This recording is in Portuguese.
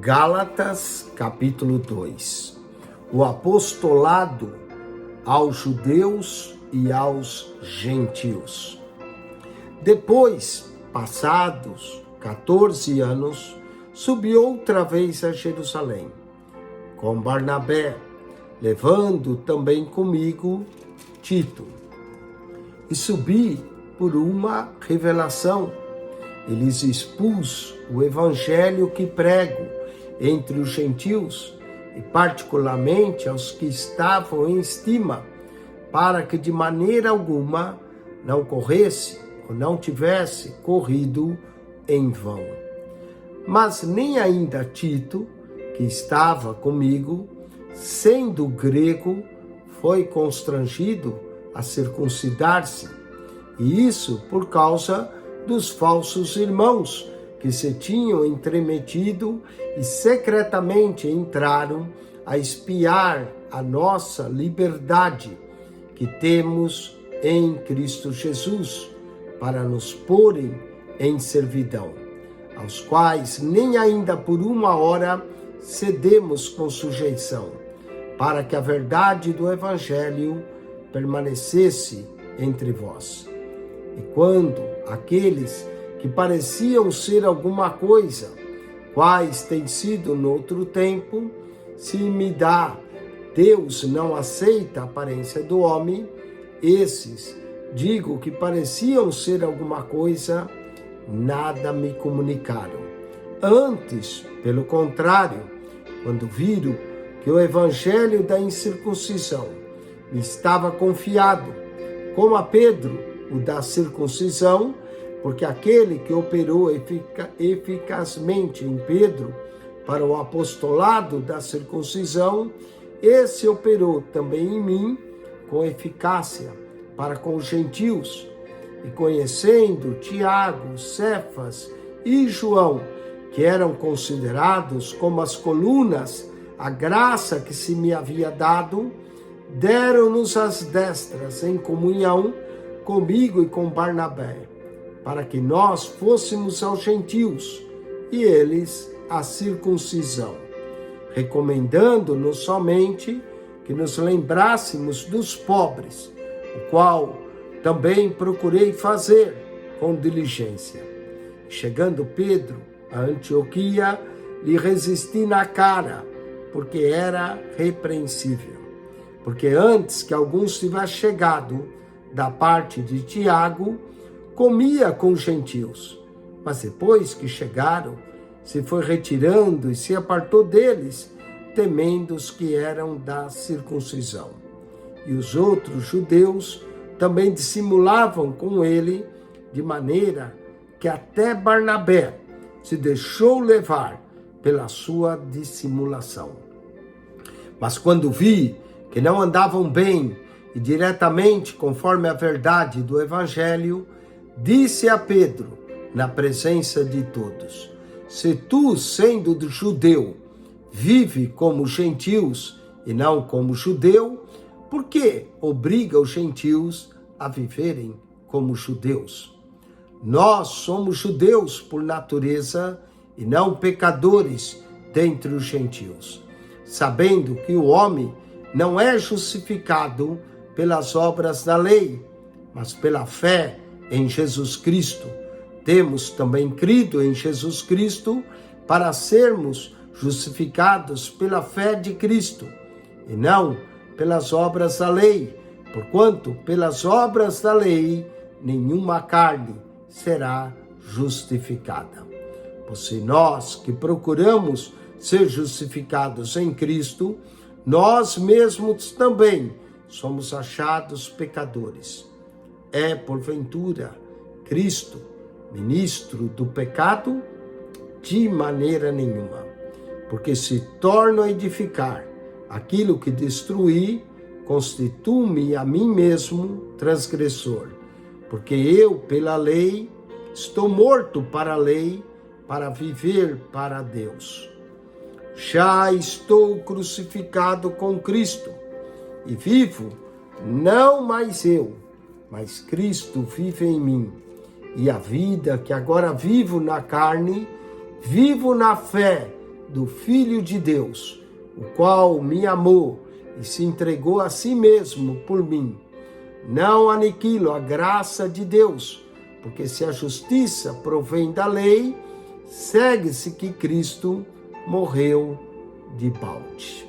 Gálatas, capítulo 2. O apostolado aos judeus e aos gentios. Depois, passados 14 anos, subi outra vez a Jerusalém, com Barnabé, levando também comigo Tito. E subi por uma revelação. E lhes expus o evangelho que prego entre os gentios, e particularmente aos que estavam em estima, para que de maneira alguma não corresse ou não tivesse corrido em vão. Mas nem ainda Tito, que estava comigo, sendo grego, foi constrangido a circuncidar-se, e isso por causa dos falsos irmãos que se tinham entremetido e secretamente entraram a espiar a nossa liberdade que temos em Cristo Jesus, para nos porem em servidão, aos quais nem ainda por uma hora cedemos com sujeição, para que a verdade do Evangelho permanecesse entre vós. E quando aqueles que pareciam ser alguma coisa, quais têm sido noutro tempo, se me dá, Deus não aceita a aparência do homem, esses, digo que pareciam ser alguma coisa, nada me comunicaram. Antes, pelo contrário, quando viram que o evangelho da incircuncisão me estava confiado, como a Pedro o da circuncisão, porque aquele que operou eficazmente em Pedro para o apostolado da circuncisão, esse operou também em mim com eficácia para com os gentios. E conhecendo Tiago, Cefas e João, que eram considerados como as colunas, a graça que se me havia dado, deram-nos as destras em comunhão comigo e com Barnabé, para que nós fôssemos aos gentios e eles a circuncisão, recomendando-nos somente que nos lembrássemos dos pobres, o qual também procurei fazer com diligência. Chegando Pedro a Antioquia, lhe resisti na cara, porque era repreensível. Porque antes que alguns tivesse chegado da parte de Tiago, comia com os gentios, mas depois que chegaram, se foi retirando e se apartou deles, temendo os que eram da circuncisão. E os outros judeus também dissimulavam com ele, de maneira que até Barnabé se deixou levar pela sua dissimulação. Mas quando vi que não andavam bem e diretamente conforme a verdade do evangelho, disse a Pedro, na presença de todos: se tu, sendo judeu, vive como gentios e não como judeu, por que obriga os gentios a viverem como judeus? Nós somos judeus por natureza e não pecadores dentre os gentios, sabendo que o homem não é justificado pelas obras da lei, mas pela fé em Jesus Cristo. Temos também crido em Jesus Cristo para sermos justificados pela fé de Cristo, e não pelas obras da lei, porquanto pelas obras da lei nenhuma carne será justificada. Pois se nós que procuramos ser justificados em Cristo, nós mesmos também somos achados pecadores. É, porventura, Cristo ministro do pecado? De maneira nenhuma, porque se torno a edificar aquilo que destruí, constituo-me a mim mesmo transgressor, porque eu, pela lei, estou morto para a lei, para viver para Deus. Já estou crucificado com Cristo, e vivo, não mais eu, mas Cristo vive em mim. E a vida que agora vivo na carne, vivo na fé do Filho de Deus, o qual me amou e se entregou a si mesmo por mim. Não aniquilo a graça de Deus, porque se a justiça provém da lei, segue-se que Cristo morreu de balde.